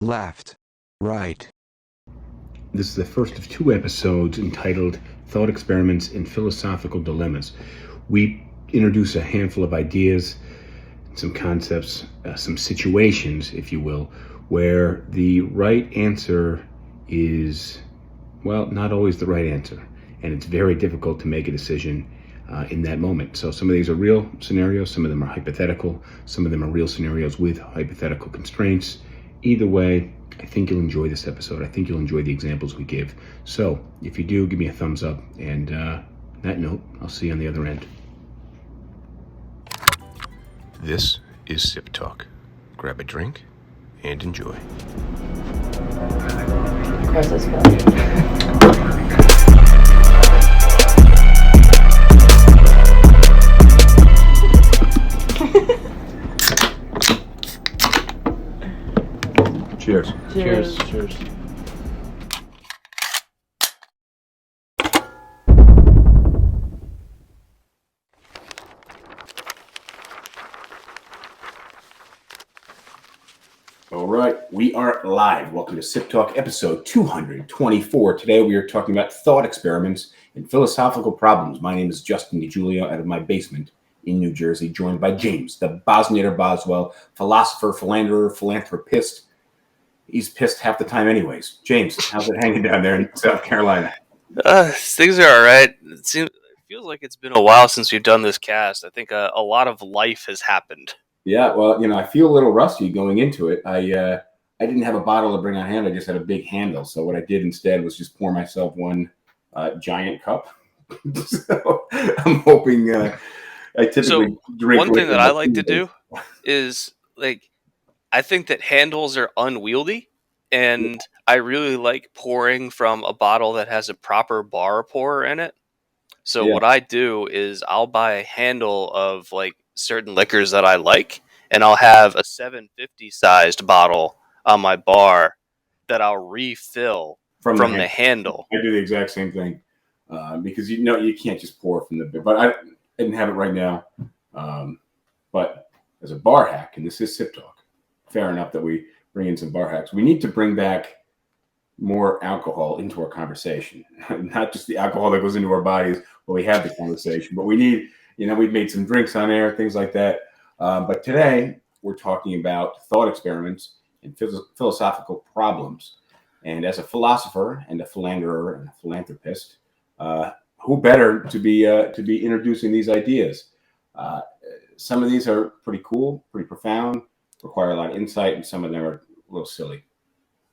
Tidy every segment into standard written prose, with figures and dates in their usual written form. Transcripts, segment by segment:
left, right. This is the first of 2 episodes entitled Thought Experiments and Philosophical Dilemmas. We introduce a handful of ideas, some concepts, some situations, if you will, where the right answer is, well, not always the right answer. And it's very difficult to make a decision in that moment. So some of these are real scenarios, some of them are hypothetical, some of them are real scenarios with hypothetical constraints. Either way, I think you'll enjoy this episode. I think you'll enjoy the examples we give. So if you do, give me a thumbs up. And on that note, I'll see you on the other end. This is SipTalk. Grab a drink and enjoy. Where's this going? Cheers. Cheers. Cheers. All right, we are live. Welcome to SipTalk episode 224. Today we are talking about thought experiments and philosophical problems. My name is Justin DiGiulio out of my basement in New Jersey, joined by James, the Boswell, philosopher, philanderer, philanthropist. He's pissed half the time anyways. James, how's it hanging down there in South Carolina? Things are all right. It feels like it's been a while since we've done this cast. I think a lot of life has happened. Yeah, well, I feel a little rusty going into it. I didn't have a bottle to bring on hand. I just had a big handle. So what I did instead was just pour myself one giant cup. So I'm hoping I typically drink. One thing that I like to do is I think that handles are unwieldy, and I really like pouring from a bottle that has a proper bar pourer in it. So what I do is I'll buy a handle of certain liquors that I like, and I'll have a 750 sized bottle on my bar that I'll refill from the handle. I do the exact same thing because you can't just pour from the bit. But I didn't have it right now. But as a bar hack, and this is SipTalk, fair enough that we bring in some bar hacks. We need to bring back more alcohol into our conversation, not just the alcohol that goes into our bodies when we have the conversation, but we need, we've made some drinks on air, things like that. But today we're talking about thought experiments and philosophical problems. And as a philosopher and a philanderer and a philanthropist, who better to be introducing these ideas? Some of these are pretty cool, pretty profound, require a lot of insight, and some of them are a little silly.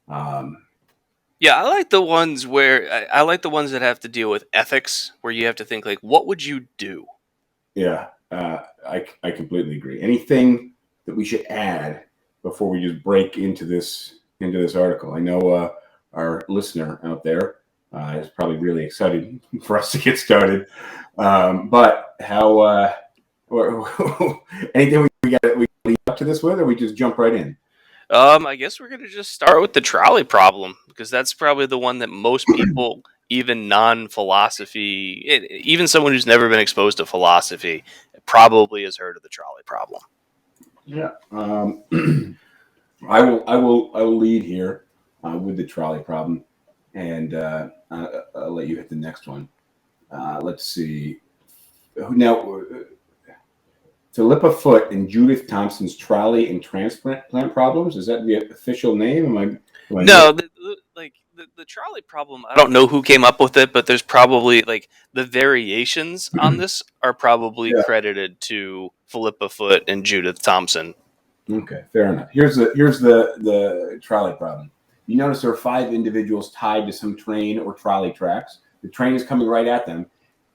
Yeah, I like the ones that have to deal with ethics, where you have to think what would you do? Yeah, I completely agree. Anything that we should add before we just break into this article? I know our listener out there is probably really excited for us to get started. But how? Anything we lead up to this with, or we just jump right in? I guess we're gonna just start with the trolley problem, because that's probably the one that most people, even non-philosophy, even someone who's never been exposed to philosophy, probably has heard of the trolley problem. Yeah, I will lead here with the trolley problem, and I'll let you hit the next one. Let's see. Now, Philippa Foot and Judith Thompson's trolley and transplant problems. Is that the official name? No, the trolley problem, I don't know who came up with it, but there's probably the variations on this are probably credited to Philippa Foot and Judith Thompson. Okay, fair enough. Here's the trolley problem. You notice there are 5 individuals tied to some train or trolley tracks. The train is coming right at them,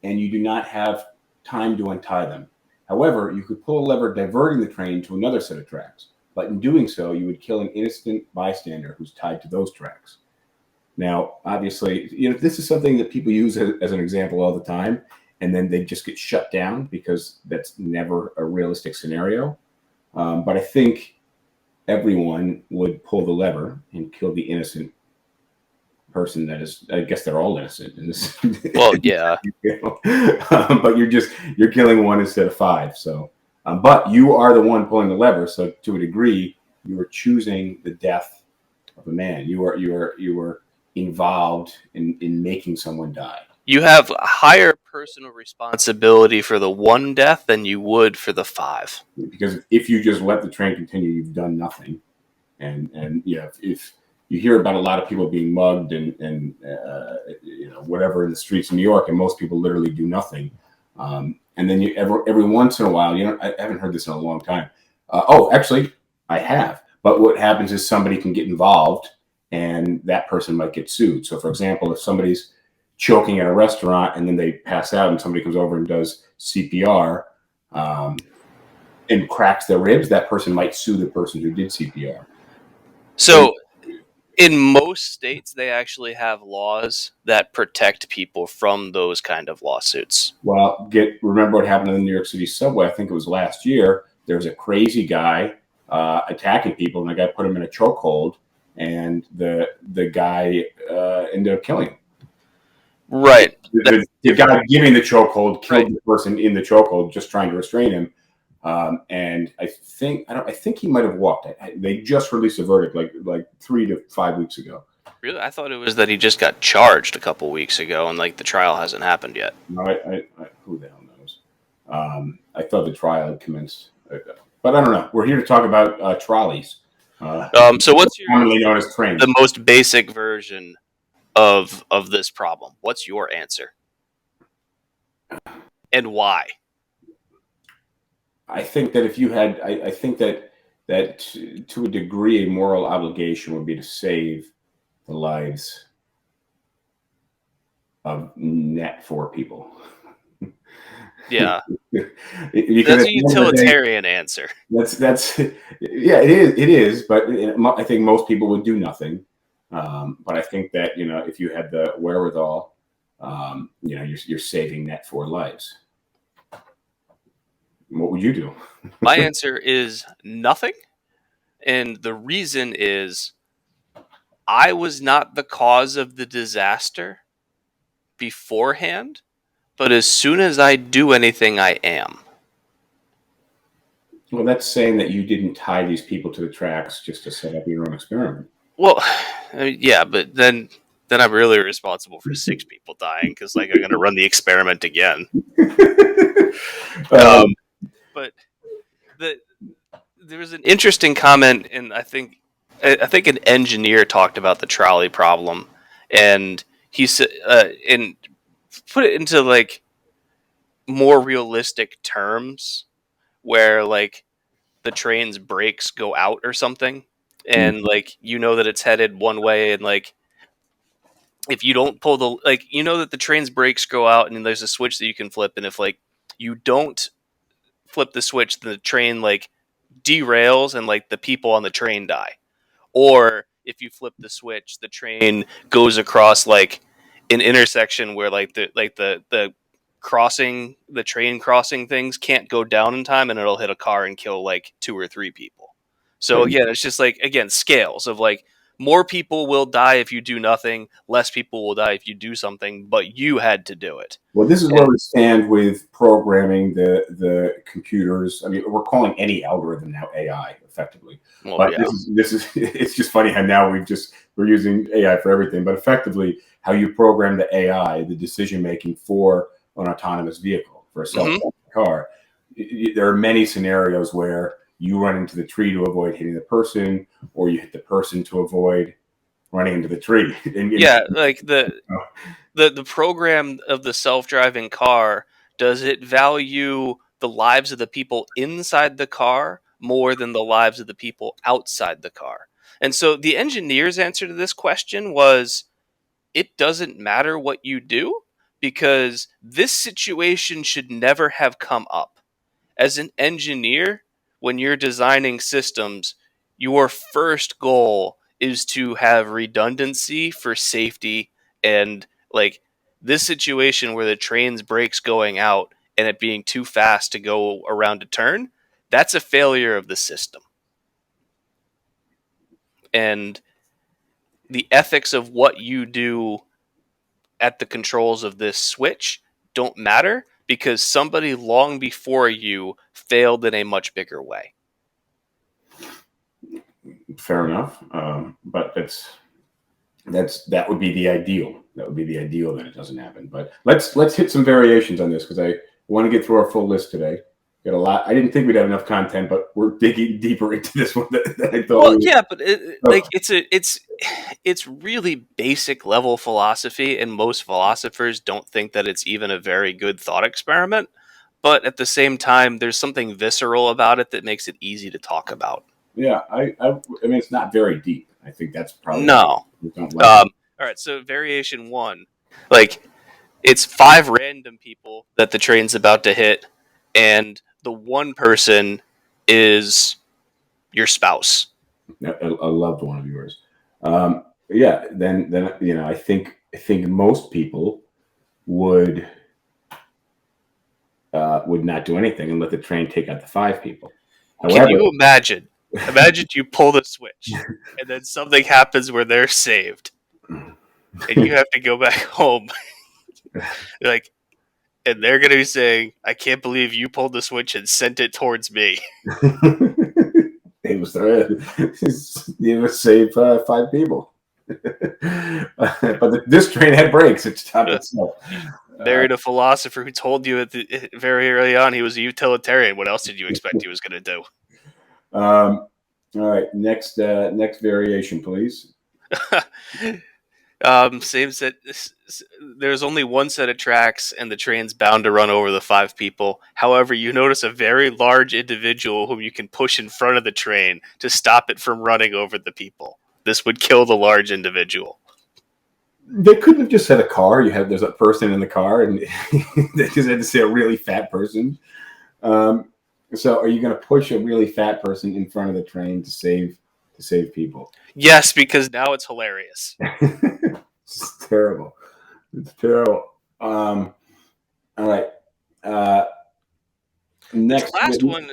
and you do not have time to untie them. However, you could pull a lever diverting the train to another set of tracks, but in doing so, you would kill an innocent bystander who's tied to those tracks. Now, obviously, this is something that people use as an example all the time, and then they just get shut down because that's never a realistic scenario. But I think everyone would pull the lever and kill the innocent person that is. I guess they're all innocent in this. Well, yeah. But you're killing one instead of 5. So, but you are the one pulling the lever. So to a degree, you are choosing the death of a man. You were involved in making someone die. You have a higher personal responsibility for the one death than you would for the 5. Because if you just let the train continue, you've done nothing. And yeah, if you hear about a lot of people being mugged and whatever in the streets of New York, and most people literally do nothing. And then every once in a while, I haven't heard this in a long time. Actually, I have. But what happens is somebody can get involved, and that person might get sued. So, for example, if somebody's choking at a restaurant and then they pass out, and somebody comes over and does CPR and cracks their ribs, that person might sue the person who did CPR. So, in most states, they actually have laws that protect people from those kind of lawsuits. Well, remember what happened in the New York City subway? I think it was last year. There was a crazy guy attacking people, and the guy put him in a chokehold, and the guy ended up killing him. Right. The guy giving the chokehold killed the person in the chokehold, just trying to restrain him. And I think he might have walked. They just released a verdict like 3 to 5 weeks ago. Really? I thought it was that he just got charged a couple weeks ago, and the trial hasn't happened yet. No, who the hell knows? I thought the trial had commenced, but I don't know. We're here to talk about trolleys. So what's commonly known as trains? The most basic version of this problem? What's your answer, and why? I think that if you had, I think that to a degree, a moral obligation would be to save the lives of net 4 people. Yeah, that's a utilitarian answer. That's yeah, it is. But I think most people would do nothing. But I think that if you had the wherewithal, you're saving net 4 lives. What would you do? My answer is nothing. And the reason is I was not the cause of the disaster beforehand, but as soon as I do anything, I am. Well, that's saying that you didn't tie these people to the tracks just to set up your own experiment. Well, yeah, but then I'm really responsible for 6 people dying because I'm going to run the experiment again. But there was an interesting comment, and I think an engineer talked about the trolley problem, and he said, and put it into more realistic terms, where the train's brakes go out or something, and that it's headed one way, and if you don't pull that the train's brakes go out, and there's a switch that you can flip, and if you don't flip the switch, the train derails and the people on the train die. Or if you flip the switch, the train goes across an intersection where the train crossing things can't go down in time, and it'll hit a car and kill 2 or 3 people. So again, it's just scales of more people will die if you do nothing, less people will die if you do something, but you had to do it. Well, this is where we stand with programming the computers. I mean, we're calling any algorithm now AI, effectively. Well, but yeah. this is it's just funny how now we're using AI for everything. But effectively, how you program the AI, the decision making for an autonomous vehicle, for a self-driving car. There are many scenarios where you run into the tree to avoid hitting the person, or you hit the person to avoid running into the tree. The program of the self-driving car, does it value the lives of the people inside the car more than the lives of the people outside the car? And so the engineer's answer to this question was, it doesn't matter what you do, because this situation should never have come up. As an engineer, when you're designing systems, your first goal is to have redundancy for safety, and this situation where the train's brakes going out and it being too fast to go around a turn, that's a failure of the system. And the ethics of what you do at the controls of this switch don't matter, because somebody long before you failed in a much bigger way. fair enough. But that would be the ideal. That would be the ideal that it doesn't happen. But let's hit some variations on this because I want to get through our full list today. Got a lot. I didn't think we'd have enough content, but we're digging deeper into this one than I thought. Well, yeah, but it's really basic level philosophy, and most philosophers don't think that it's even a very good thought experiment. But at the same time, there's something visceral about it that makes it easy to talk about. Yeah, I mean, it's not very deep. I think that's probably No. we don't like All right, so variation 1, like it's 5 random people that the train's about to hit, and the one person is your spouse. a loved one of yours. Yeah, then I think most people would not do anything and let the train take out the 5 people. However, can you imagine? Imagine you pull the switch, and then something happens where they're saved, and you have to go back home. Like, and they're going to be saying, "I can't believe you pulled the switch and sent it towards me." It was save 5 people. But this train had brakes. It stopped itself. Married a philosopher who told you very early on he was a utilitarian. What else did you expect he was going to do? All right, next variation, please. Same set. There's only one set of tracks, and the train's bound to run over the 5 people. However, you notice a very large individual whom you can push in front of the train to stop it from running over the people. This would kill the large individual. They couldn't have just said a car. There's a person in the car, and they just had to say a really fat person. So, are you going to push a really fat person in front of the train to save people? Yes, because now it's hilarious. It's terrible. It's terrible. All right. Next, the last one,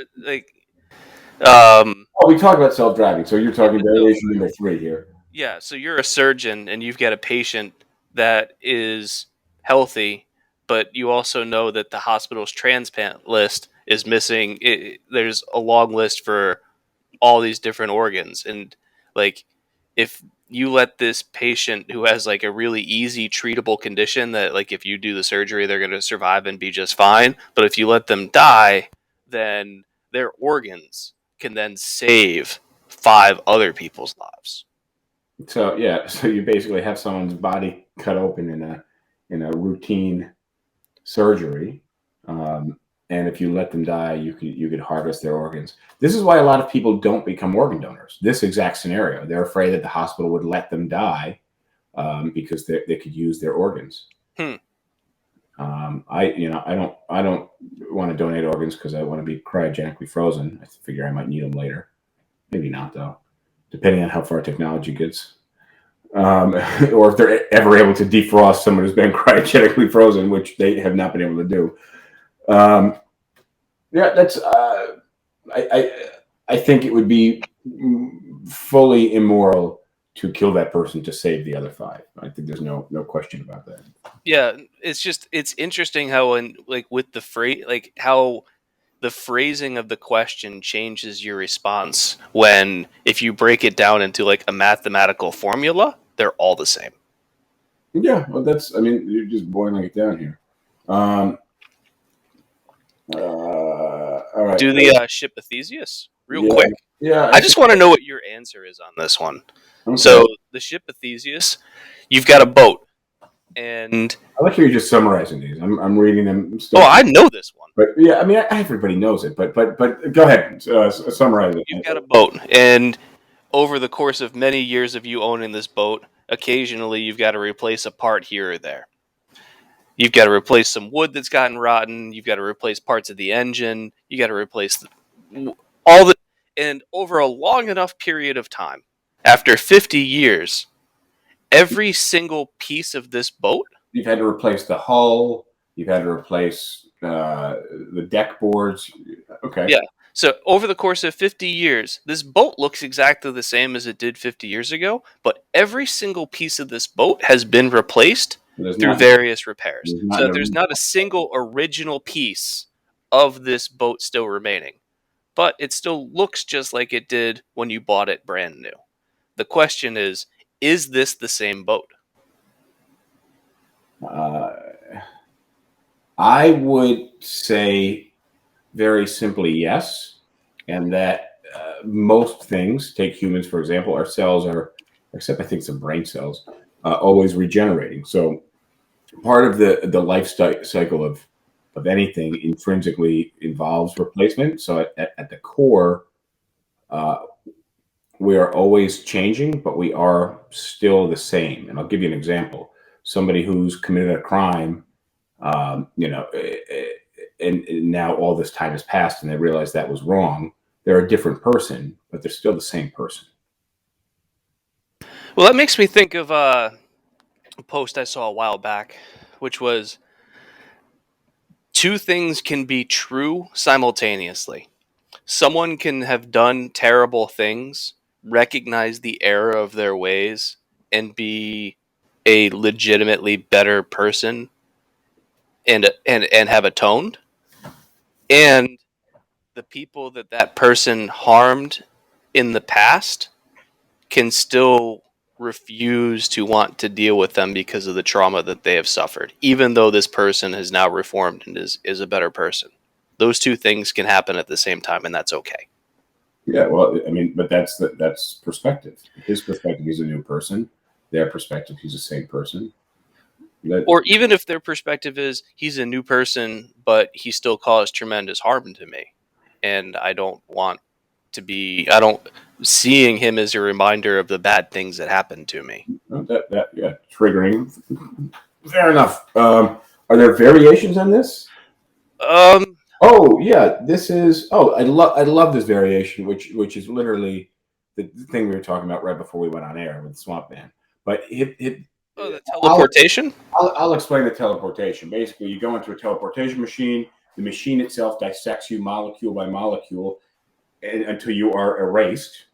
we talked about self-driving. So you're talking variation number 3 here. Yeah, so you're a surgeon and you've got a patient that is healthy, but you also know that the hospital's transplant list is missing. There's a long list for all these different organs. And like, if you let this patient who has like a really easy treatable condition that like if you do the surgery, they're going to survive and be just fine. But if you let them die, then their organs can then save 5 other people's lives. So you basically have someone's body cut open in a routine surgery, and if you let them die, you could harvest their organs. This is why a lot of people don't become organ donors. This exact scenario, they're afraid that the hospital would let them die because they could use their organs. I don't want to donate organs because I want to be cryogenically frozen. I figure I might need them later. Maybe not though, depending on how far technology gets. Or if they're ever able to defrost someone who's been cryogenically frozen, which they have not been able to do. That's. I think it would be fully immoral to kill that person to save the other 5. I think there's no question about that. Yeah, it's interesting how with the phrase, like how the phrasing of the question changes your response when if you break it down into like a mathematical formula, they're all the same. Yeah, well, you're just boiling it down here. All right. Do the ship of Theseus real quick. Yeah, I just want to know what your answer is on this one. Okay. So the ship of Theseus, you've got a boat, and I like how you're just summarizing these. I'm reading them. I know this one. But yeah, I mean, everybody knows it. But go ahead, summarize it. You've got a boat, and over the course of many years of you owning this boat, occasionally you've got to replace a part here or there. You've got to replace some wood that's gotten rotten. You've got to replace parts of the engine. You got to replace and over a long enough period of time, after 50 years, every single piece of this boat. You've had to replace the hull. You've had to replace the deck boards. Okay. Yeah. So over the course of 50 years, this boat looks exactly the same as it did 50 years ago, but every single piece of this boat has been replaced through various repairs. So there's not a single original piece of this boat still remaining, but it still looks just like it did when you bought it brand new. The question is this the same boat? I would say very simply yes, and that most things, take humans for example, our cells are, except I think some brain cells, always regenerating. So part of the life cycle of anything intrinsically involves replacement. So at the core, uh, we are always changing, but we are still the same. And I'll give you an example. Somebody who's committed a crime, and now all this time has passed and they realize that was wrong. They're a different person, but they're still the same person. Well, that makes me think of a post I saw a while back, which was two things can be true simultaneously. Someone can have done terrible things, recognize the error of their ways, and be a legitimately better person and have atoned. And the people that person harmed in the past can still refuse to want to deal with them because of the trauma that they have suffered, even though this person has now reformed and is a better person. Those two things can happen at the same time, and that's okay. Yeah, well, I mean, but that's perspective. His perspective, he's a new person. Their perspective, he's the same person. Or even if their perspective is he's a new person, but he still caused tremendous harm to me, and I don't want to be. I don't seeing him as a reminder of the bad things that happened to me. Yeah, triggering. Fair enough. Are there variations on this? Um, Oh yeah, this is. Oh, I love this variation, which is literally the thing we were talking about right before we went on air with Swamp Man. But the I'll, teleportation. I'll explain the teleportation. Basically, you go into a teleportation machine. The machine itself dissects you molecule by molecule until you are erased,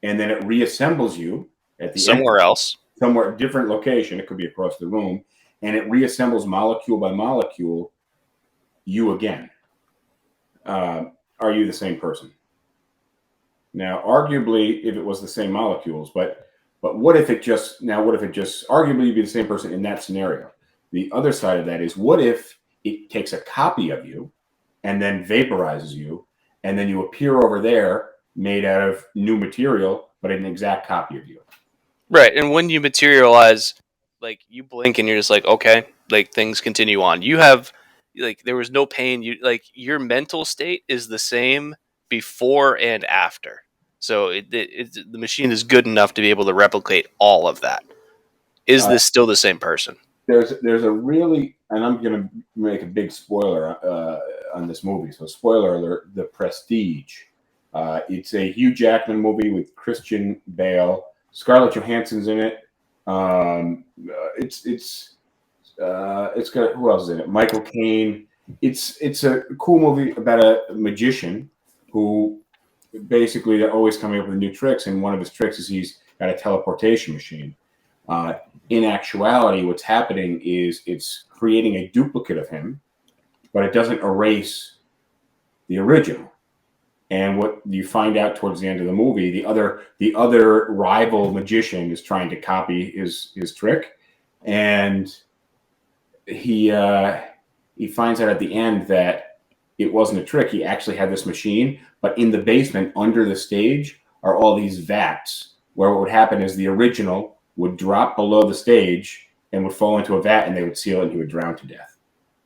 and then it reassembles you at the end, Somewhere else. somewhere different location. It could be across the room, and it reassembles molecule by molecule you again. Are you the same person? Now, arguably, if it was the same molecules, but what if it just arguably you'd be the same person in that scenario? The other side of that is, what if it takes a copy of you and then vaporizes you, and then you appear over there made out of new material, but an exact copy of you? Right, and when you materialize, like you blink and you're just like, okay, like things continue on. You have like there was no pain. You like your mental state is the same before and after. So the machine is good enough to be able to replicate all of that. Is Uh, this still the same person? there's a really, and I'm going to make a big spoiler on this movie. So, spoiler alert: The Prestige. It's a Hugh Jackman movie with Christian Bale. Scarlett Johansson's in it. It's got, who else is in it? Michael Caine. It's a cool movie about a magician who basically they're always coming up with new tricks, and one of his tricks is he's got a teleportation machine. Uh, in actuality, what's happening is it's creating a duplicate of him, but it doesn't erase the original. And what you find out towards the end of the movie, the other rival magician is trying to copy his trick, and he finds out at the end that it wasn't a trick. He actually had this machine, but in the basement under the stage are all these vats where what would happen is the original would drop below the stage and would fall into a vat, and they would seal it and he would drown to death.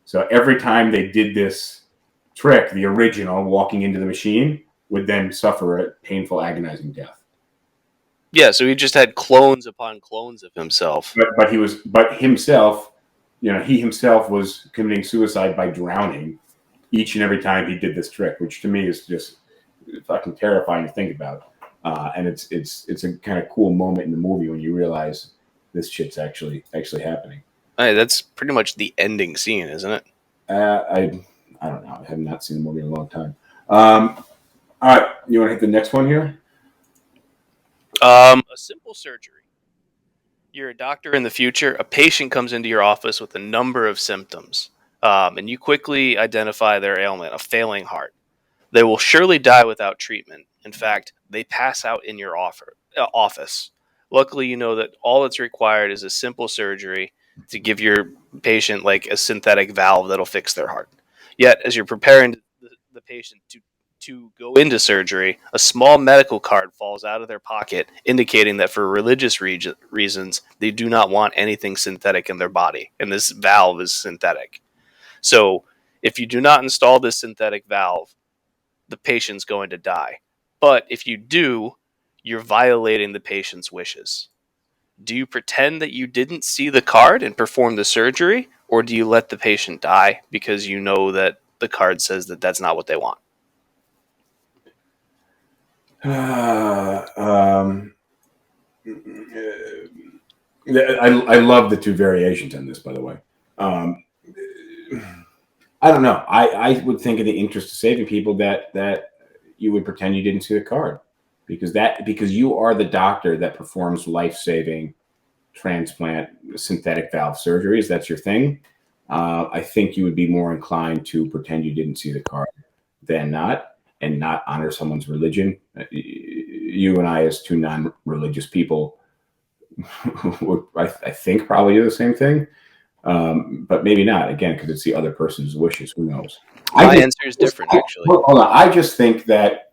So every time they did this trick, the original walking into the machine would then suffer a painful, agonizing death. Yeah, so he just had clones upon clones of himself. But himself, he himself was committing suicide by drowning each and every time he did this trick, which to me is just fucking terrifying to think about. And it's a kind of cool moment in the movie when you realize this shit's actually happening. Hey, that's pretty much the ending scene, isn't it? I don't know. I have not seen the movie in a long time. All right, you want to hit the next one here? A simple surgery. You're a doctor in the future. A patient comes into your office with a number of symptoms, and you quickly identify their ailment, a failing heart. They will surely die without treatment. In fact, they pass out in your office. Luckily, you know that all that's required is a simple surgery to give your patient like a synthetic valve that'll fix their heart. Yet, as you're preparing the patient to go into surgery, a small medical card falls out of their pocket, indicating that for religious reasons, they do not want anything synthetic in their body, and this valve is synthetic. So, if you do not install this synthetic valve, the patient's going to die. But if you do, you're violating the patient's wishes. Do you pretend that you didn't see the card and perform the surgery, or do you let the patient die because you know that the card says that that's not what they want? I love the two variations on this, by the way. I don't know. I would think in the interest of saving people that you would pretend you didn't see the card, because you are the doctor that performs life-saving transplant synthetic valve surgeries. That's your thing. I think you would be more inclined to pretend you didn't see the card than not, and not honor someone's religion. You and I, as two non-religious people, would, I think, probably do the same thing. But maybe not, again, because it's the other person's wishes. Who knows? My answer is different, actually. Hold on. I just think that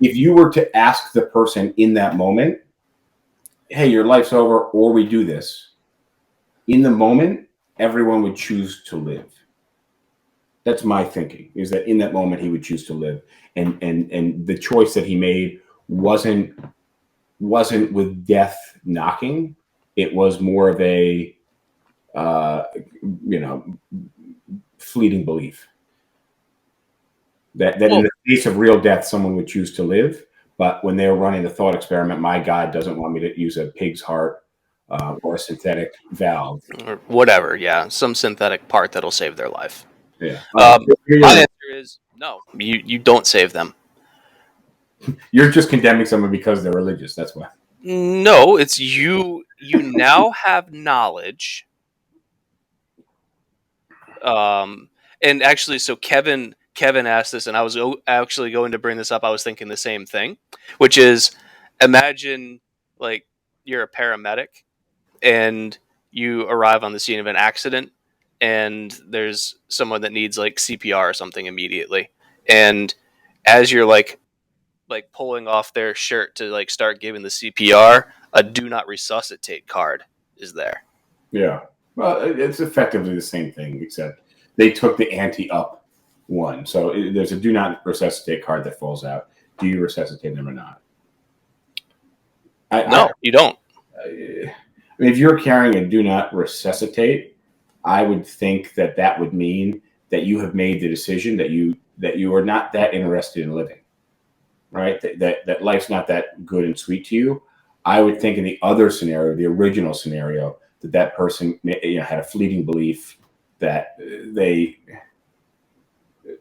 if you were to ask the person in that moment, hey, your life's over, or we do this, in the moment, everyone would choose to live. That's my thinking, is that in that moment he would choose to live. And the choice that he made wasn't with death knocking. It was more of a fleeting belief that in the face of real death, someone would choose to live. But when they were running the thought experiment, my God doesn't want me to use a pig's heart or a synthetic valve or whatever. Yeah, some synthetic part that'll save their life. Yeah. My answer is no. You don't save them. You're just condemning someone because they're religious. That's why. No, it's you. You now have knowledge. And actually, so Kevin asked this, and I was actually going to bring this up. I was thinking the same thing, which is, imagine like you're a paramedic and you arrive on the scene of an accident, and there's someone that needs like CPR or something immediately, and as you're like pulling off their shirt to like start giving the CPR, a do not resuscitate card is there. Yeah. Well, it's effectively the same thing, except they took the ante-up one. So there's a do not resuscitate card that falls out. Do you resuscitate them or not? No, you don't. I mean, if you're carrying a do not resuscitate, I would think that would mean that you have made the decision that you are not that interested in living, right? That life's not that good and sweet to you. I would think in the other scenario, the original scenario, that person had a fleeting belief that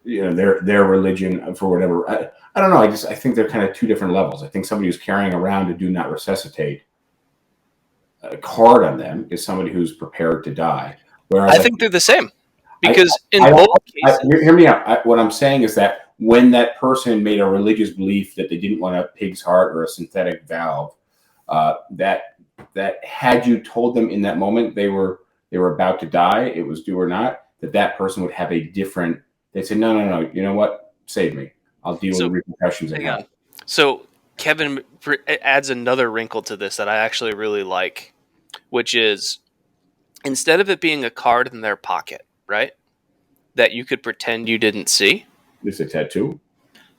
their religion, for whatever, I don't know. I think they're kind of two different levels. I think somebody who's carrying around a do not resuscitate a card on them is somebody who's prepared to die. Whereas I think they're the same, because in both cases, hear me out. What I'm saying is that when that person made a religious belief that they didn't want a pig's heart or a synthetic valve, that had you told them in that moment they were about to die, it was do or not, that person would have a different. They'd say, no. You know what? Save me. I'll deal with the repercussions. Hang on. So Kevin adds another wrinkle to this that I actually really like, which is, instead of it being a card in their pocket, right, that you could pretend you didn't see. It's a tattoo.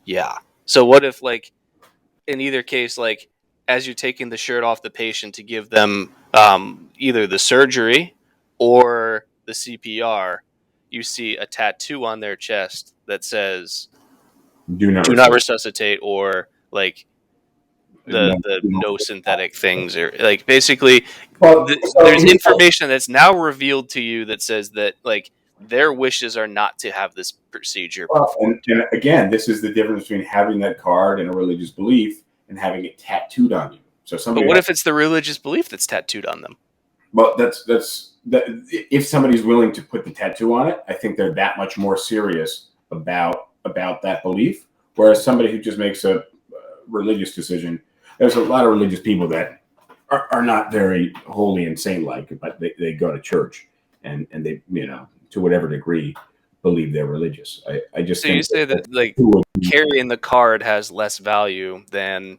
Yeah. So what if, like, in either case, like, as you're taking the shirt off the patient to give them either the surgery or the CPR, you see a tattoo on their chest that says "Do not resuscitate," or like the no synthetic things, or like basically there's information that's now revealed to you that says that like their wishes are not to have this procedure. And again, this is the difference between having that card and a religious belief and having it tattooed on you. So but what if it's the religious belief that's tattooed on them? Well, that's if somebody's willing to put the tattoo on it, I think they're that much more serious about that belief. Whereas somebody who just makes a religious decision, there's a lot of religious people that are not very holy and saint-like, but they go to church and they, to whatever degree, believe they're religious. I just So you think say that like who would carrying the card has less value than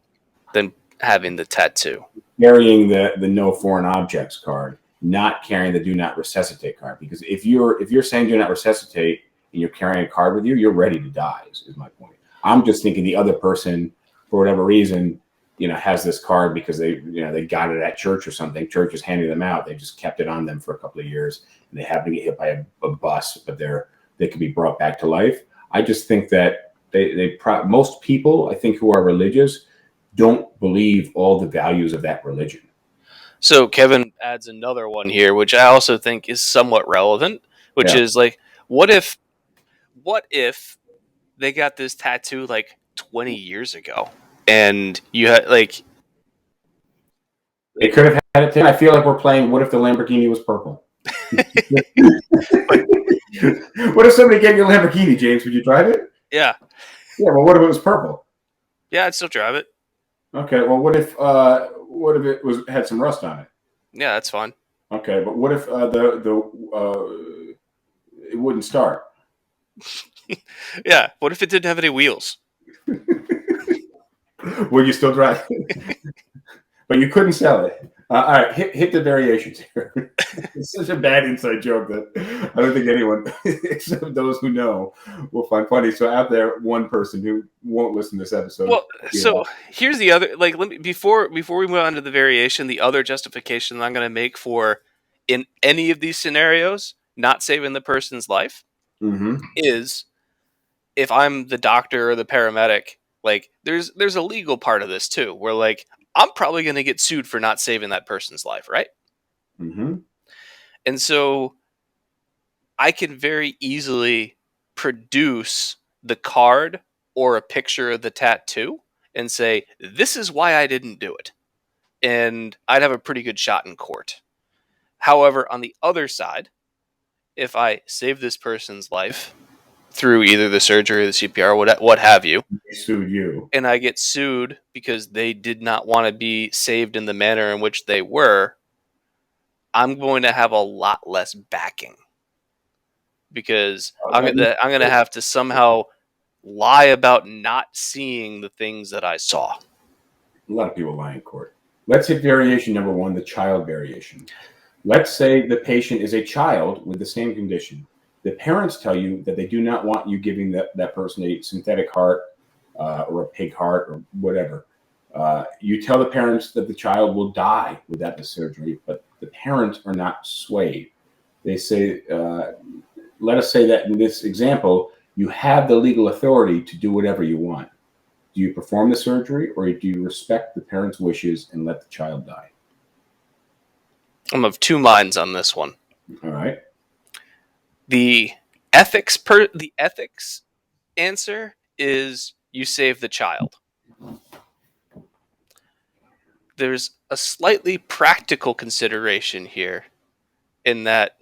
having the tattoo. carrying the no foreign objects card, not carrying the do not resuscitate card. Because if you're saying do not resuscitate and you're carrying a card with you, you're ready to die. Is my point. I'm just thinking the other person, for whatever reason, has this card because they got it at church or something. Church is handing them out. They just kept it on them for a couple of years, and they happen to get hit by a bus, but they can be brought back to life. I just think that most people, I think, who are religious don't believe all the values of that religion. So Kevin adds another one here, which I also think is somewhat relevant, which is like, what if they got this tattoo like 20 years ago, and you had like They could have had it. I feel like we're playing. What if the Lamborghini was purple? What if somebody gave you a Lamborghini, James? Would you drive it? Yeah. Yeah. Well, what if it was purple? Yeah, I'd still drive it. Okay. Well, what if it had some rust on it? Yeah, that's fine. Okay, but what if it wouldn't start? Yeah. What if it didn't have any wheels? Would you still drive it? But you couldn't sell it. All right, hit the variations here. It's such a bad inside joke that I don't think anyone, except those who know, will find funny. So out there, one person who won't listen to this episode. Well, so here's the other. Like, let me before we move on to the variation, the other justification I'm going to make for in any of these scenarios not saving the person's life is if I'm the doctor or the paramedic. Like, there's a legal part of this too, where like I'm probably going to get sued for not saving that person's life, right? Mm-hmm. And so I can very easily produce the card or a picture of the tattoo and say, this is why I didn't do it. And I'd have a pretty good shot in court. However, on the other side, if I save this person's life through either the surgery or the CPR, what have you, They sued you, and I get sued because they did not want to be saved in the manner in which they were, I'm going to have a lot less backing because I'm going to have to somehow lie about not seeing the things that I saw. A lot of people lie in court. Let's hit variation number 1, the child variation. Let's say the patient is a child with the same condition. The parents tell you that they do not want you giving that person a synthetic heart or a pig heart or whatever. You tell the parents that the child will die without the surgery, but the parents are not swayed. They say, let us say that in this example, you have the legal authority to do whatever you want. Do you perform the surgery or do you respect the parents' wishes and let the child die? I'm of two minds on this one. All right. The ethics answer is you save the child. There's a slightly practical consideration here in that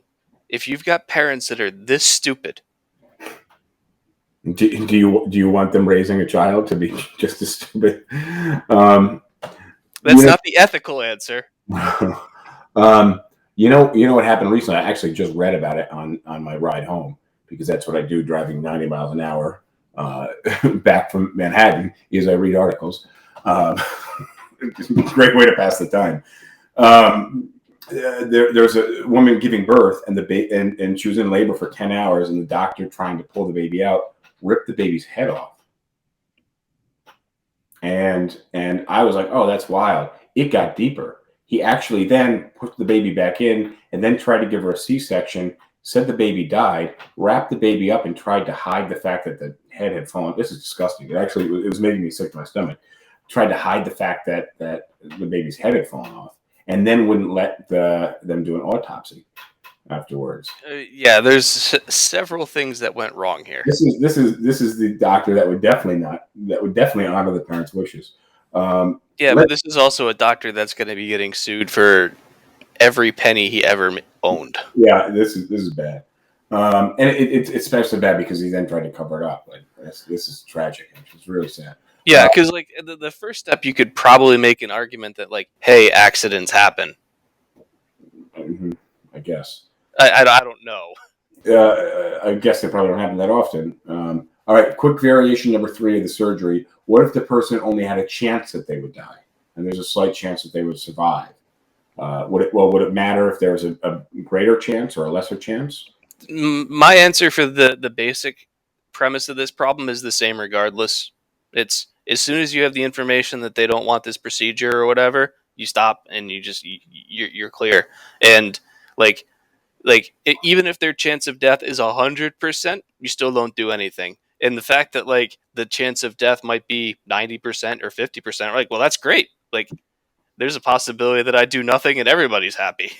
if you've got parents that are this stupid, Do you want them raising a child to be just as stupid? That's not the ethical answer. You know what happened recently? I actually just read about it on my ride home because that's what I do driving 90 miles an hour back from Manhattan is I read articles. Great way to pass the time. There's a woman giving birth and and she was in labor for 10 hours and the doctor trying to pull the baby out ripped the baby's head off. And I was like, oh, that's wild. It got deeper. He actually then put the baby back in and then tried to give her a C-section, said the baby died, wrapped the baby up and tried to hide the fact that the head had fallen. This is disgusting. It was making me sick to my stomach. Tried to hide the fact that the baby's head had fallen off and then wouldn't let them do an autopsy afterwards. Yeah, there's several things that went wrong here. This is the doctor that would definitely honor the parents' wishes. But this is also a doctor that's going to be getting sued for every penny he ever owned. Yeah, this is bad, and it's especially bad because he then tried to cover it up. Like this is tragic. It's really sad. Yeah, because like the first step, you could probably make an argument that like, hey, accidents happen. I guess. I don't know. I guess they probably don't happen that often. All right, quick variation number 3 of the surgery. What if the person only had a chance that they would die, and there's a slight chance that they would survive? Would it matter if there's a greater chance or a lesser chance? My answer for the basic premise of this problem is the same regardless. It's as soon as you have the information that they don't want this procedure or whatever, you stop and you're clear. And like even if their chance of death is 100%, you still don't do anything. And the fact that like the chance of death might be 90% or 50%, like, well, that's great. Like, there's a possibility that I do nothing and everybody's happy.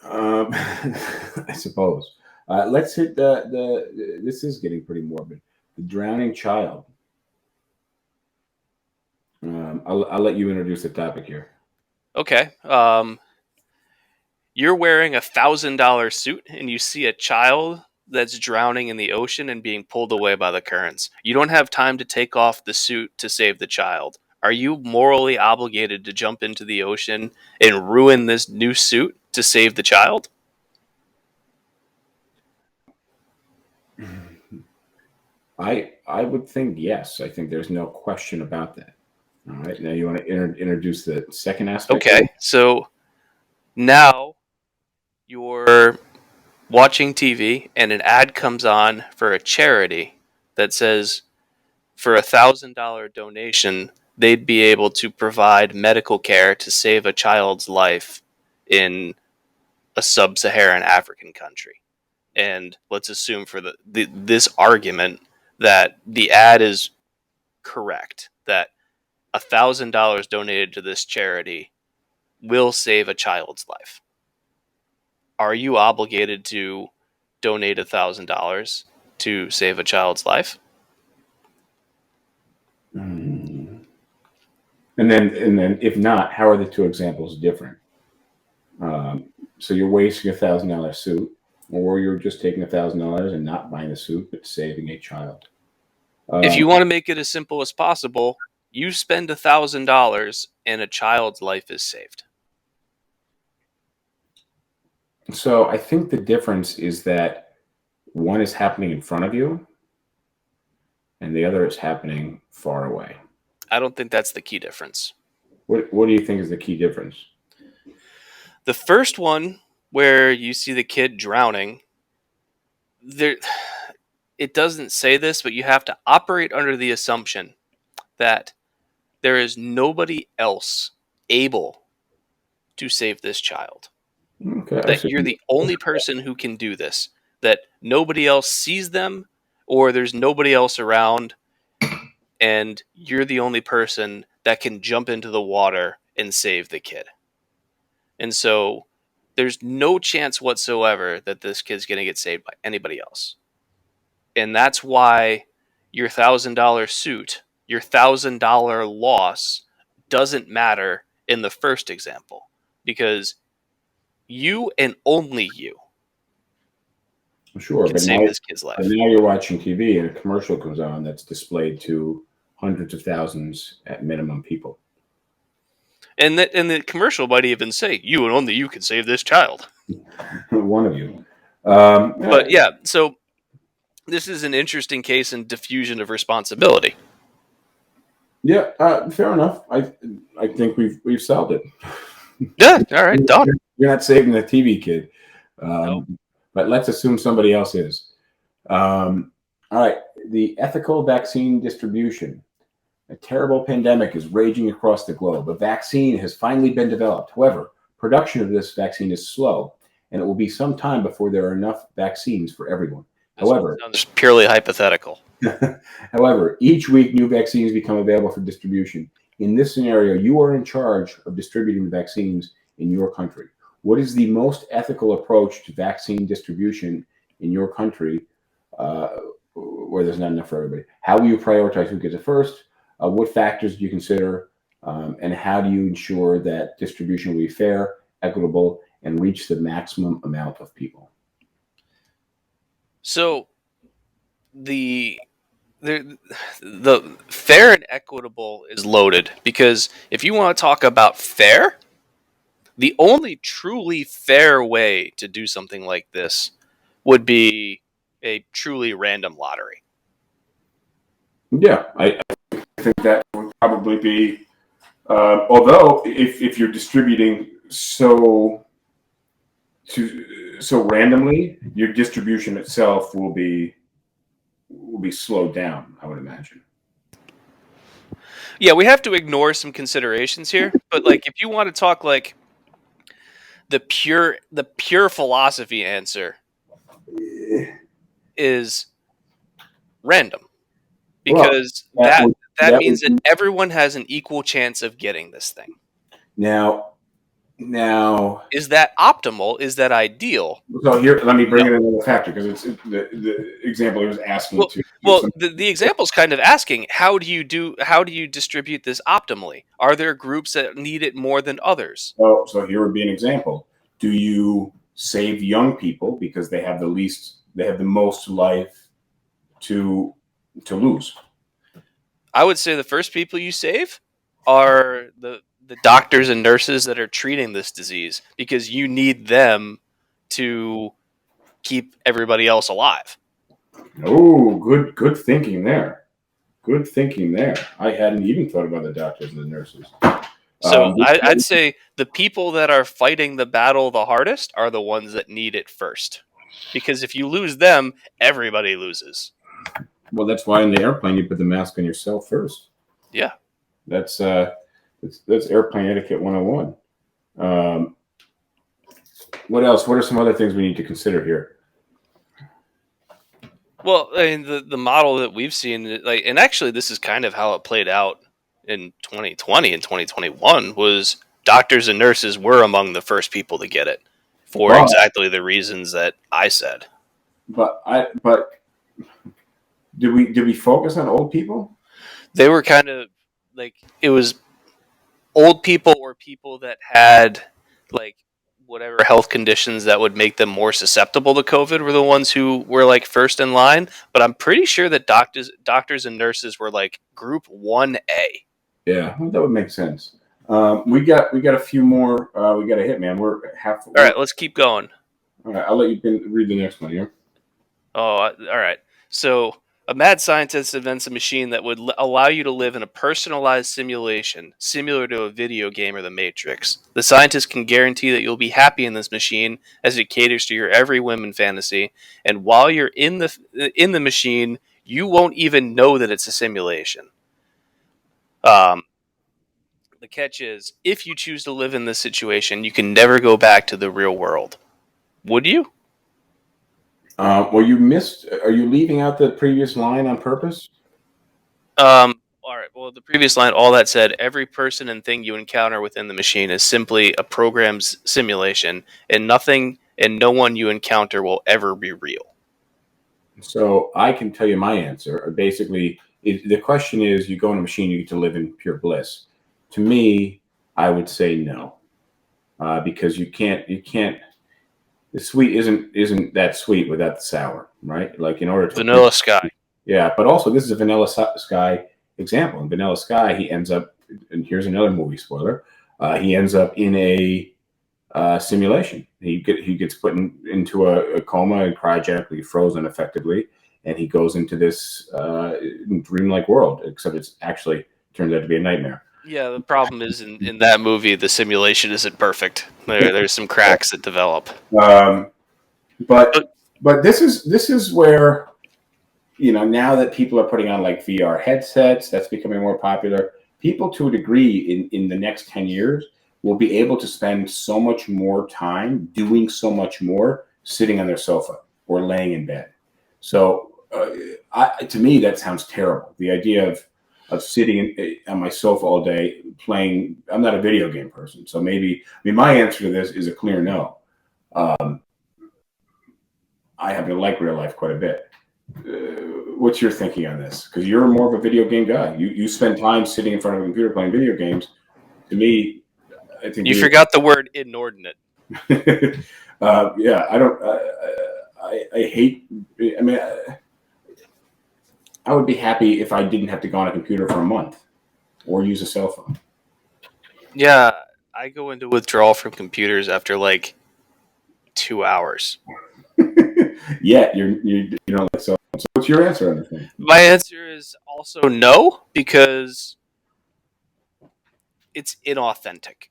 I suppose. Let's hit the. This is getting pretty morbid. The drowning child. I'll let you introduce the topic here. Okay. You're wearing $1,000 suit and you see a child that's drowning in the ocean and being pulled away by the currents. You don't have time to take off the suit to save the child. Are you morally obligated to jump into the ocean and ruin this new suit to save the child? I would think yes. I think there's no question about that. All right. Now you want to introduce the second aspect. Okay, so now you're watching TV and an ad comes on for a charity that says for $1,000 donation, they'd be able to provide medical care to save a child's life in a sub-Saharan African country. And let's assume for this argument that the ad is correct, that $1,000 donated to this charity will save a child's life. Are you obligated to donate $1,000 to save a child's life? And then, if not, how are the two examples different? So you're wasting $1,000 suit, or you're just taking $1,000 and not buying the suit, but saving a child. If you want to make it as simple as possible, you spend $1,000 and a child's life is saved. So I think the difference is that one is happening in front of you, and the other is happening far away. I don't think that's the key difference. What do you think is the key difference? The first one, where you see the kid drowning, it doesn't say this, but you have to operate under the assumption that there is nobody else able to save this child. Okay, that you're the only person who can do this. That nobody else sees them, or there's nobody else around, and you're the only person that can jump into the water and save the kid. And so there's no chance whatsoever that this kid's going to get saved by anybody else. And that's why your $1,000 suit, your $1,000 loss doesn't matter in the first example, because you and only you sure, can save this kid's life. But now you're watching TV and a commercial comes on that's displayed to hundreds of thousands at minimum people. And the commercial might even say, you and only you can save this child. One of you. But yeah, so this is an interesting case in diffusion of responsibility. Yeah, fair enough. I think we've solved it. Yeah, all right, done. You're not saving the TV kid. Nope. But let's assume somebody else is. All right, the ethical vaccine distribution. A terrible pandemic is raging across the globe. A vaccine has finally been developed. However, production of this vaccine is slow, and it will be some time before there are enough vaccines for everyone. However, sounds purely hypothetical. However, each week new vaccines become available for distribution. In this scenario, you are in charge of distributing the vaccines in your country. What is the most ethical approach to vaccine distribution in your country where there's not enough for everybody? How will you prioritize who gets it first? What factors do you consider? And how do you ensure that distribution will be fair, equitable, and reach the maximum amount of people? So the the fair and equitable is loaded, because if you want to talk about fair, the only truly fair way to do something like this would be a truly random lottery. Yeah, I think that would probably be. Although, if you're distributing so randomly, your distribution itself will be slowed down, I would imagine. Yeah, we have to ignore some considerations here, but like if you want to talk like the pure philosophy answer is random, Well, because that would that that means would that everyone has an equal chance of getting this thing. now. Is that optimal? Is that ideal? So here, let me bring No. in another factor, because it's the example he was asking Well, to. the example is kind of asking, how do you distribute this optimally? Are there groups that need it more than others? So here would be an example. Do you save young people because they have the most life to lose? I would say the first people you save are the doctors and nurses that are treating this disease, because you need them to keep everybody else alive. Oh, good thinking there. Good thinking there. I hadn't even thought about the doctors and the nurses. So I'd say the people that are fighting the battle the hardest are the ones that need it first, because if you lose them, everybody loses. Well, that's why in the airplane you put the mask on yourself first. Yeah. That's airplane etiquette 101. What else? What are some other things we need to consider here? Well, I mean, the model that we've seen, like, and actually this is kind of how it played out in 2020 and 2021, was doctors and nurses were among the first people to get it for exactly the reasons that I said. But did we focus on old people? They were kind of like, it was old people or people that had like whatever health conditions that would make them more susceptible to COVID were the ones who were like first in line. But I'm pretty sure that doctors and nurses were like group 1A. Yeah, that would make sense. We got a few more. We got a hit, man. We're half. All right, let's keep going. All right, I'll let you read the next one here. Oh, all right. So, a mad scientist invents a machine that would allow you to live in a personalized simulation, similar to a video game or the Matrix. The scientist can guarantee that you'll be happy in this machine, as it caters to your every whim and fantasy. And while you're in the machine, you won't even know that it's a simulation. The catch is, if you choose to live in this situation, you can never go back to the real world. Would you? Well, you missed. Are you leaving out the previous line on purpose? All right. Well, the previous line, all that said, every person and thing you encounter within the machine is simply a program's simulation, and nothing and no one you encounter will ever be real. So I can tell you my answer. Basically, the question is: you go in a machine, you get to live in pure bliss. To me, I would say no, because you can't. The sweet isn't that sweet without the sour, right? Like, in order to Vanilla Sky. Yeah, but also this is a Vanilla Sky example. In Vanilla Sky, he ends up, and here's another movie spoiler. He ends up in a simulation. He gets put into a coma and cryogenically frozen effectively, and he goes into this dreamlike world. Except it's actually turns out to be a nightmare. Yeah, the problem is in that movie, the simulation isn't perfect. There's some cracks that develop. But this is where, now that people are putting on like VR headsets, that's becoming more popular. People, to a degree, in the next 10 years, will be able to spend so much more time doing so much more sitting on their sofa or laying in bed. So to me, that sounds terrible. The idea of sitting on my sofa all day playing. I'm not a video game person, so my answer to this is a clear no. I happen to like real life quite a bit. What's your thinking on this? Because you're more of a video game guy. You spend time sitting in front of a computer playing video games. To me, I think you forgot the word inordinate. Yeah, I don't. I hate. I mean, I would be happy if I didn't have to go on a computer for a month or use a cell phone. Yeah, I go into withdrawal from computers after like 2 hours. Yeah, you don't like cell phones. So what's your answer on the thing? My answer is also no, because it's inauthentic.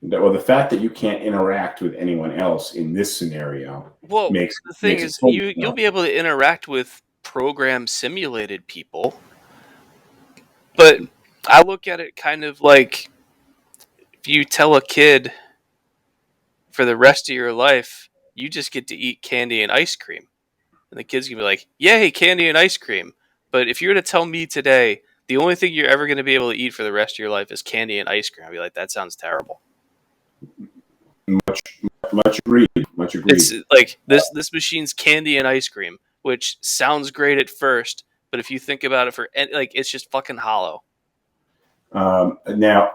Well, the fact that you can't interact with anyone else in this scenario Well, makes the thing makes it is, totally you'll be able to interact with program simulated people, but I look at it kind of like if you tell a kid for the rest of your life, you just get to eat candy and ice cream. And the kid's gonna be like, "Yay, candy and ice cream!" But if you were to tell me today the only thing you're ever going to be able to eat for the rest of your life is candy and ice cream, I'd be like, "That sounds terrible." much agreed. Much It's agreed. like this machine's candy and ice cream, which sounds great at first, but if you think about it like, it's just fucking hollow. Now,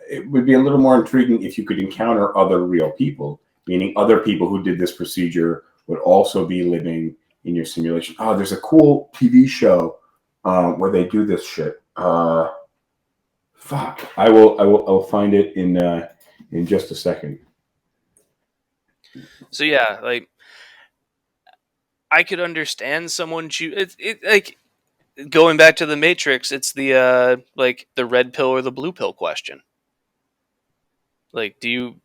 it would be a little more intriguing if you could encounter other real people, meaning other people who did this procedure would also be living in your simulation. Oh, there's a cool TV show where they do this shit. Fuck, I'll find it in just a second. So yeah, like I could understand someone choose it like going back to the Matrix. It's the like the red pill or the blue pill question. Like, do you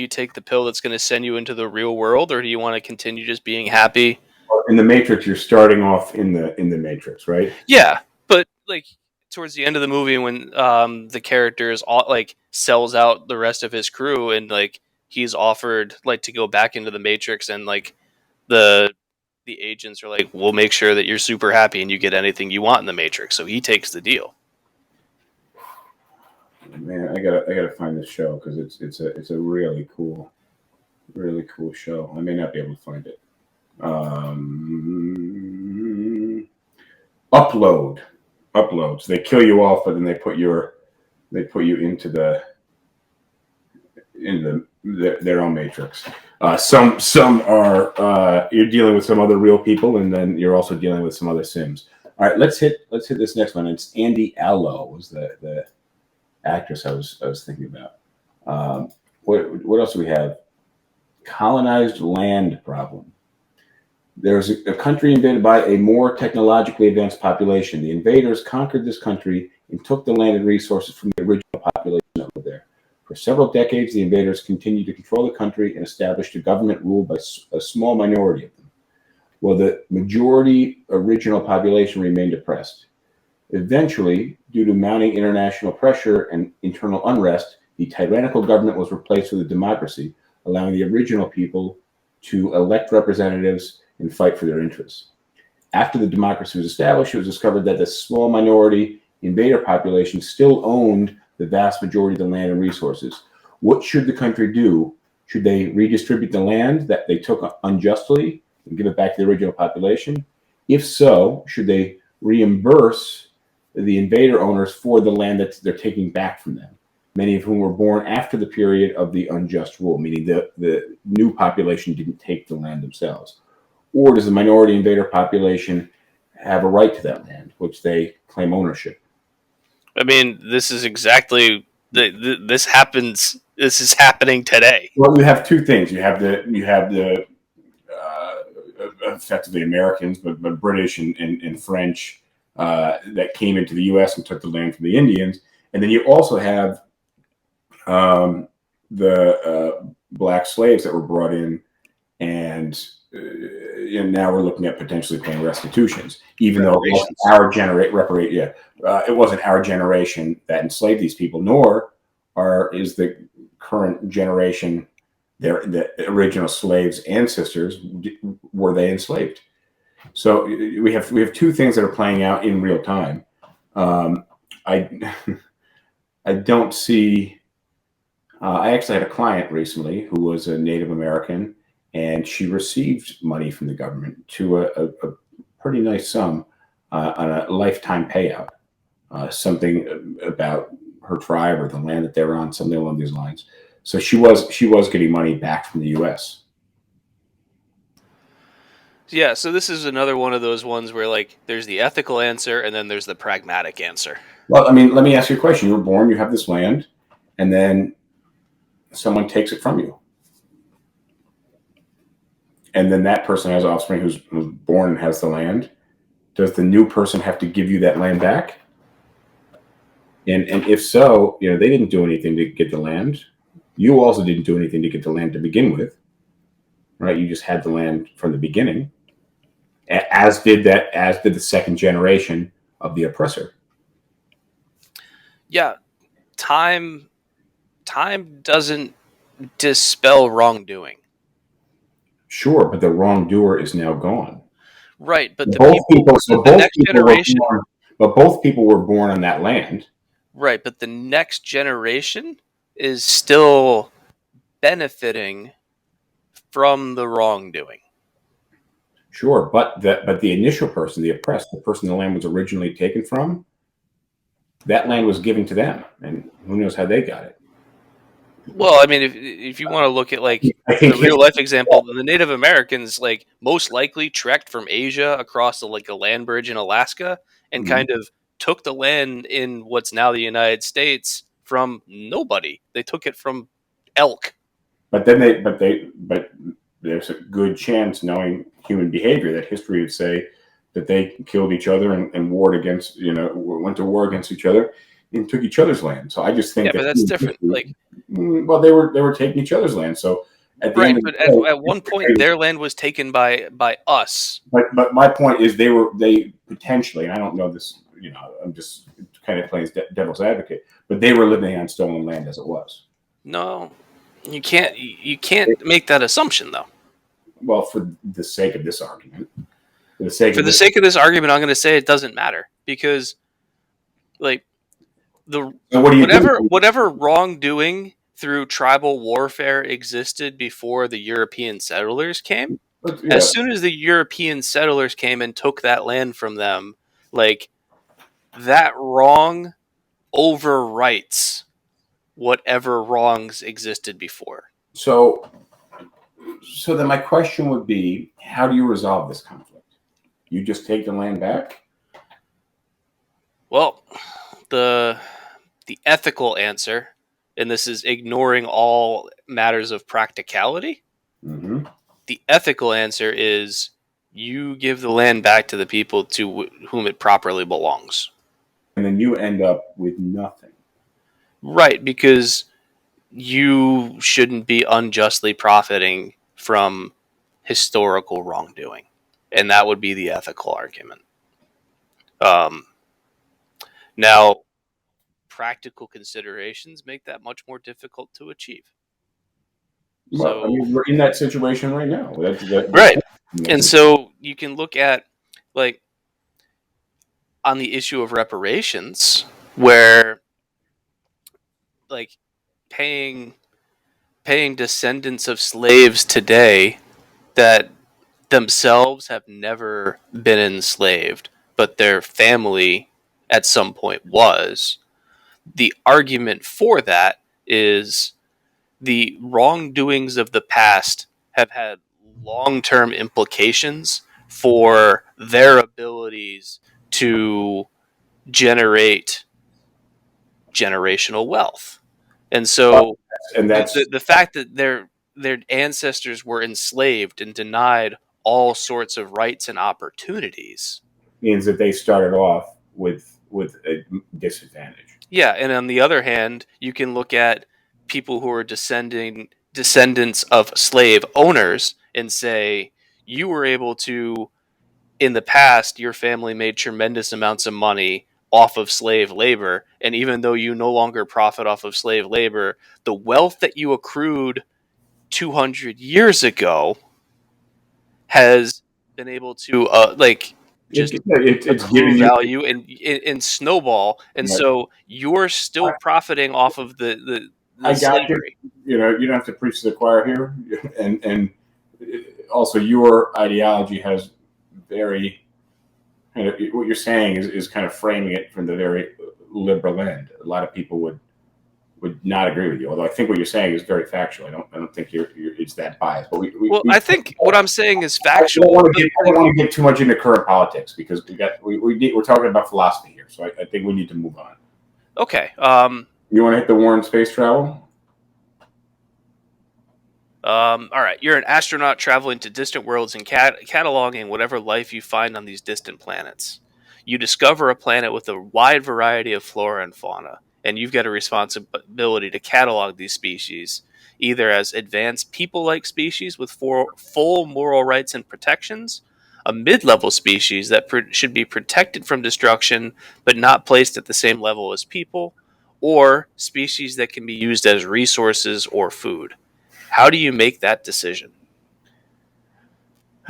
take the pill that's going to send you into the real world, or do you want to continue just being happy? In the Matrix, you're starting off in the Matrix, right? Yeah, but like towards the end of the movie, when the character is all, like sells out the rest of his crew, and like he's offered like to go back into the Matrix, and like the the agents are like, "We'll make sure that you're super happy and you get anything you want in the Matrix." So he takes the deal. Man, I gotta find this show because it's a really cool show. I may not be able to find it. Upload, uploads. They kill you off, but then they put you into their own matrix. Some are you're dealing with some other real people, and then you're also dealing with some other Sims. All right, let's hit this next one. It's Andy Allo was the actress I was thinking about. What else do we have? Colonized land problem. There's a country invaded by a more technologically advanced population. The invaders conquered this country and took the land and resources from the original population that lived there. For several decades, the invaders continued to control the country and established a government ruled by a small minority of them, while the majority original population remained oppressed. Eventually, due to mounting international pressure and internal unrest, the tyrannical government was replaced with a democracy, allowing the original people to elect representatives and fight for their interests. After the democracy was established, it was discovered that the small minority invader population still owned the vast majority of the land and resources. What should the country do? Should they redistribute the land that they took unjustly and give it back to the original population? If so, should they reimburse the invader owners for the land that they're taking back from them, many of whom were born after the period of the unjust rule, meaning the new population didn't take the land themselves? Or does the minority invader population have a right to that land, which they claim ownership? I mean, this is exactly this happens. This is happening today. Well, you have two things. You have the effectively Americans, but British and French that came into the U.S. and took the land from the Indians, and then you also have the black slaves that were brought in, and now we're looking at potentially paying restitutions, even though it wasn't it wasn't our generation that enslaved these people, nor is the current generation the original slaves' ancestors were they enslaved. So we have two things that are playing out in real time. I I don't see. I actually had a client recently who was a Native American, and she received money from the government to a pretty nice sum on a lifetime payout. Something about her tribe or the land that they were on, something along these lines. So she was getting money back from the U.S. Yeah, so this is another one of those ones where like there's the ethical answer and then there's the pragmatic answer. Well, I mean, let me ask you a question. You were born, you have this land, and then someone takes it from you. And then that person has offspring who's born and has the land. Does the new person have to give you that land back? And if so, they didn't do anything to get the land. You also didn't do anything to get the land to begin with, right? You just had the land from the beginning, as did the second generation of the oppressor. Yeah, time doesn't dispel wrongdoing. Sure, but the wrongdoer is now gone. Right, but Both people were born on that land. Right, but the next generation is still benefiting from the wrongdoing. Sure, but the initial person, the oppressed, the person the land was originally taken from, that land was given to them, and who knows how they got it. Well, I mean, if you want to look at like the real life example, the Native Americans like most likely trekked from Asia across a land bridge in Alaska and kind of took the land in what's now the United States from nobody. They took it from elk. But there's a good chance, knowing human behavior, that history would say that they killed each other and warred against, went to war against each other and took each other's land. So I just think but that's different. Well, they were taking each other's land. So at the end of the day, at one point, their land was taken by us. But my point is, they potentially, and I don't know this, I'm just kind of playing devil's advocate, but they were living on stolen land as it was. No, you can't make that assumption, though. Well, for the sake of this argument, I'm going to say it doesn't matter because, whatever wrongdoing through tribal warfare existed before the European settlers came, as soon as the European settlers came and took that land from them, that wrong overwrites whatever wrongs existed before. So then my question would be, how do you resolve this conflict? You just take the land back? Well, the ethical answer, and this is ignoring all matters of practicality, the ethical answer is you give the land back to the people to whom it properly belongs. And then you end up with nothing. Right, because you shouldn't be unjustly profiting from historical wrongdoing. And that would be the ethical argument. Now, practical considerations make that much more difficult to achieve. Well, I mean, we're in that situation right now. Right. And so you can look at, on the issue of reparations, where, paying descendants of slaves today that themselves have never been enslaved, but their family at some point was. The argument for that is the wrongdoings of the past have had long-term implications for their abilities to generate generational wealth. And so that's the fact that their ancestors were enslaved and denied all sorts of rights and opportunities means that they started off with a disadvantage. Yeah, and on the other hand, you can look at people who are descendants of slave owners and say, you were able to, in the past, your family made tremendous amounts of money off of slave labor, and even though you no longer profit off of slave labor, the wealth that you accrued 200 years ago has been able to it's giving value and snowball, and so you're still profiting off of the slavery. You don't have to preach to the choir here, and also your ideology has very kind of what you're saying is kind of framing it from the very liberal end. A lot of people would would not agree with you. Although I think what you're saying is very factual. I don't think it's that biased. But Well, I think what I'm saying is I don't factual. want to get too much into current politics because we're talking about philosophy here. So I think we need to move on. Okay. You want to hit the war on space travel? All right. You're an astronaut traveling to distant worlds and cataloging whatever life you find on these distant planets. You discover a planet with a wide variety of flora and fauna, and you've got a responsibility to catalog these species, either as advanced people-like species with full moral rights and protections, a mid-level species that should be protected from destruction but not placed at the same level as people, or species that can be used as resources or food. How do you make that decision?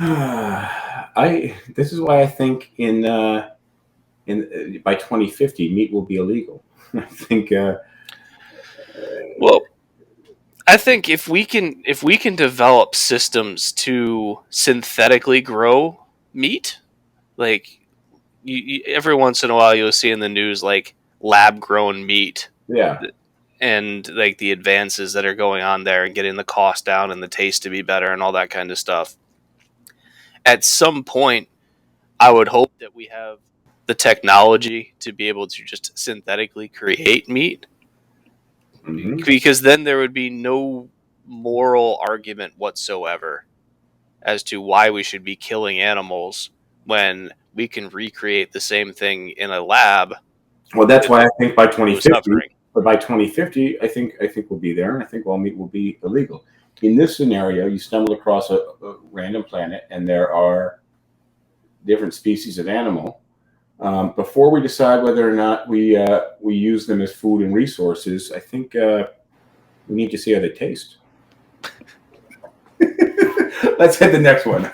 This is why I think by 2050 meat will be illegal. I think Well, I think if we can develop systems to synthetically grow meat, like every once in a while you'll see in the news like lab grown meat yeah. and like the advances that are going on there and getting the cost down and the taste to be better and all that kind of stuff. At some point, I would hope that we have the technology to be able to just synthetically create meat Mm-hmm. because then there would be no moral argument whatsoever as to why we should be killing animals when we can recreate the same thing in a lab. Well, that's why I think by No 2050, suffering. but by 2050, I think we'll be there, and I think all meat will be illegal. In this scenario, you stumble across a random planet, and there are different species of animal. Before we decide whether or not we use them as food and resources, I think we need to see how they taste. Let's hit the next one.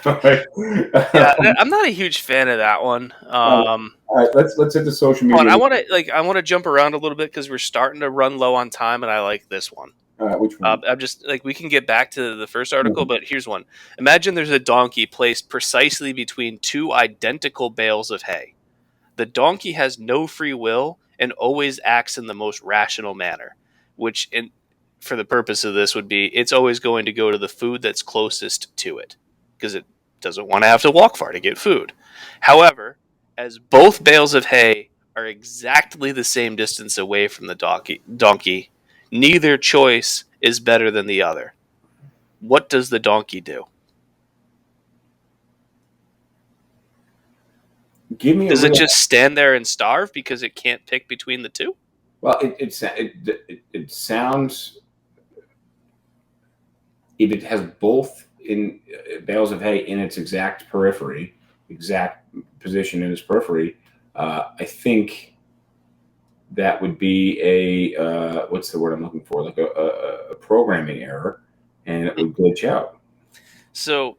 Yeah, I'm not a huge fan of that one. All right, let's hit the social media. I want to jump around a little bit because we're starting to run low on time, and I like this one. Which one? I'm just like we can get back to the first article, but here's one. Imagine there's a donkey placed precisely between two identical bales of hay. The donkey has no free will and always acts in the most rational manner, which, for the purpose of this, would be it's always going to go to the food that's closest to it because it doesn't want to have to walk far to get food. However, as both bales of hay are exactly the same distance away from the donkey, neither choice is better than the other. What does the donkey do? Does it just stand there and starve because it can't pick between the two? Well, it sounds, if it has both in bales of hay in its exact position in its periphery, I think that would be a what's the word I'm looking for? Like a programming error, and it would glitch out. So,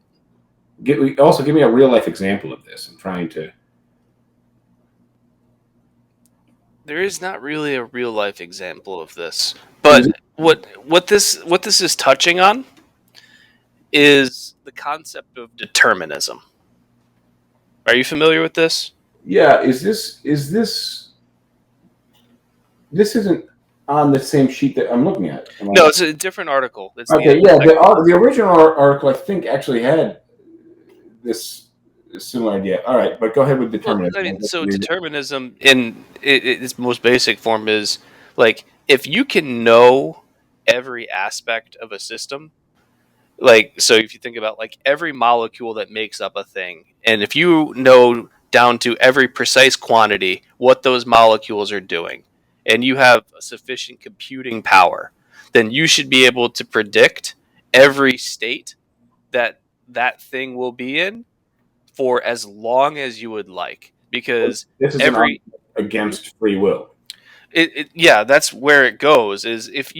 give me a real life example of this. I'm trying to. There is not really a real life example of this, but what this is touching on is the concept of determinism. Are you familiar with this? Yeah, is this isn't on the same sheet that I'm looking at? No, it's a different article. It's okay, yeah, the original article I think actually had this similar idea. All right, but go ahead with determinism. Well, I mean, so determinism in its most basic form is like if you can know every aspect of a system, like so if you think about like every molecule that makes up a thing, and if you know down to every precise quantity what those molecules are doing, and you have sufficient computing power, then you should be able to predict every state that thing will be in for as long as you would like, because this is every against free will. Yeah, that's where it goes. Is if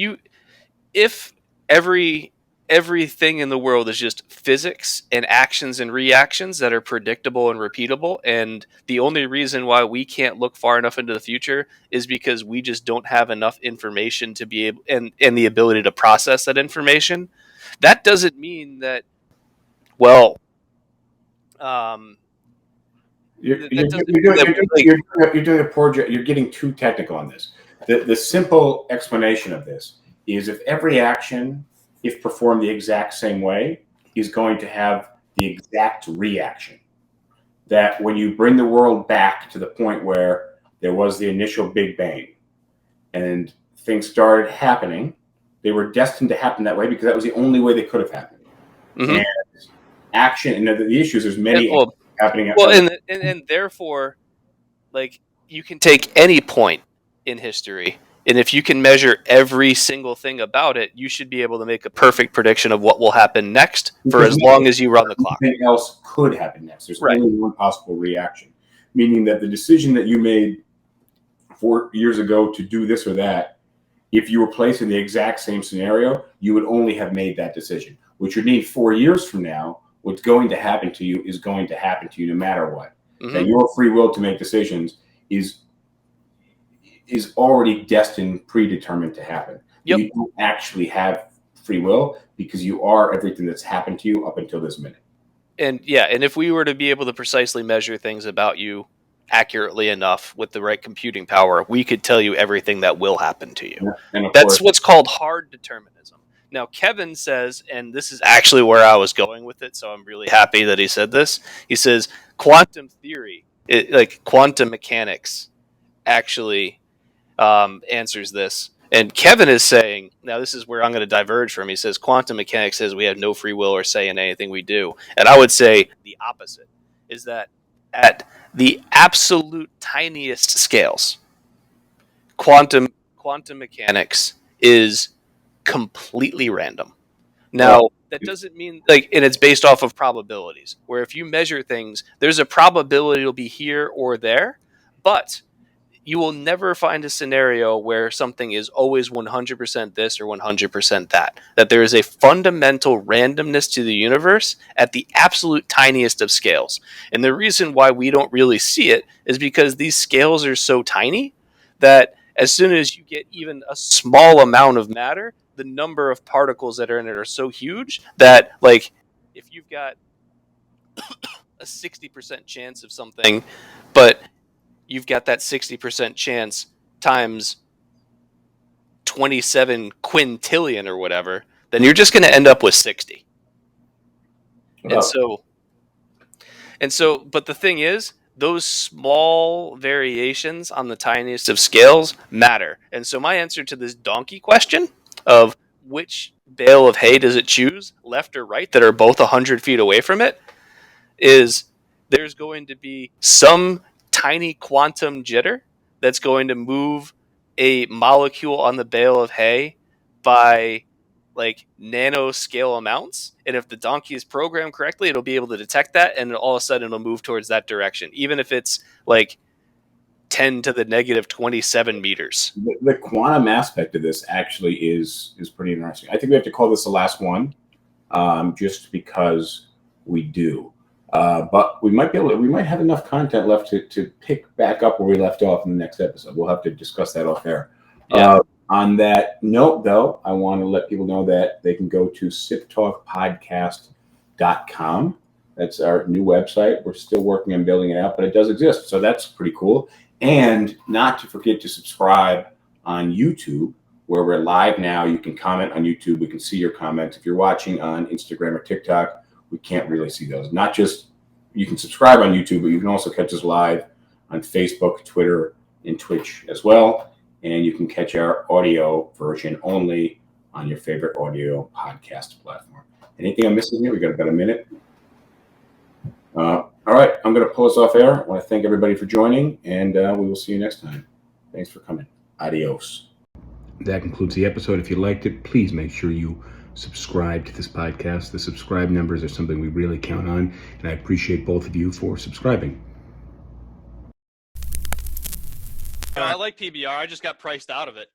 everything in the world is just physics and actions and reactions that are predictable and repeatable, and the only reason why we can't look far enough into the future is because we just don't have enough information to be able and the ability to process that information. That doesn't mean that well. You're doing a poor job. You're getting too technical on this. The simple explanation of this is if every action, if performed the exact same way, is going to have the exact reaction. That when you bring the world back to the point where there was the initial Big Bang and things started happening, they were destined to happen that way because that was the only way they could have happened. Mhm. And action, and the issue is there's many And, happening. and therefore, like, you can take any point in history, and if you can measure every single thing about it, you should be able to make a perfect prediction of what will happen next for as long as you run the clock. Nothing else could happen next. There's Right. only one possible reaction, meaning that the decision that you made 4 years ago to do this or that, if you were placed in the exact same scenario, you would only have made that decision. What you need 4 years from now, what's going to happen to you is going to happen to you no matter what. Mhm. That your free will to make decisions is already destined, predetermined to happen. Yep. You don't actually have free will because you are everything that's happened to you up until this minute. And if we were to be able to precisely measure things about you accurately enough with the right computing power, we could tell you everything that will happen to you. And of That's course, what's called hard determinism. Now, Kevin says, and this is actually where I was going with it, so I'm really happy that he said this. He says quantum theory, like quantum mechanics, actually answers this. And Kevin is saying, now this is where I'm going to diverge from. He says quantum mechanics says we have no free will or say in anything we do. And I would say the opposite is that at the absolute tiniest scales, quantum mechanics is completely random. Now, that doesn't mean and it's based off of probabilities, where if you measure things, there's a probability it'll be here or there, but you will never find a scenario where something is always 100% this or 100% that. That there is a fundamental randomness to the universe at the absolute tiniest of scales. And the reason why we don't really see it is because these scales are so tiny that as soon as you get even a small amount of matter, the number of particles that are in it are so huge that, like, if you've got a 60% chance of something, but you've got that 60% chance times 27 quintillion or whatever, then you're just going to end up with 60. And so, but the thing is, those small variations on the tiniest of scales matter. And so my answer to this donkey question of which bale of hay does it choose, left or right, that are both 100 feet away from it, is there's going to be some tiny quantum jitter that's going to move a molecule on the bale of hay by like nanoscale amounts, and if the donkey is programmed correctly, it'll be able to detect that, and all of a sudden it'll move towards that direction, even if it's like 10 to the negative 27 meters. The quantum aspect of this actually is pretty interesting. I think we have to call this the last one, just because we do. But we might have enough content left to pick back up where we left off in the next episode. We'll have to discuss that off air. Yeah. On that note, though, I want to let people know that they can go to SipTalkPodcast.com. That's our new website. We're still working on building it out, but it does exist. So that's pretty cool. And not to forget to subscribe on YouTube, where we're live now. You can comment on YouTube. We can see your comments. If you're watching on Instagram or TikTok, we can't really see those. Not just, you can subscribe on YouTube, but you can also catch us live on Facebook, Twitter, and Twitch as well. And you can catch our audio version only on your favorite audio podcast platform. Anything I'm missing here? We got about a minute. All right, I'm going to pull us off air. I want to thank everybody for joining, and we will see you next time. Thanks for coming. Adios. That concludes the episode. If you liked it, please make sure you subscribe to this podcast. The subscribe numbers are something we really count on, and I appreciate both of you for subscribing. I like PBR. I just got priced out of it.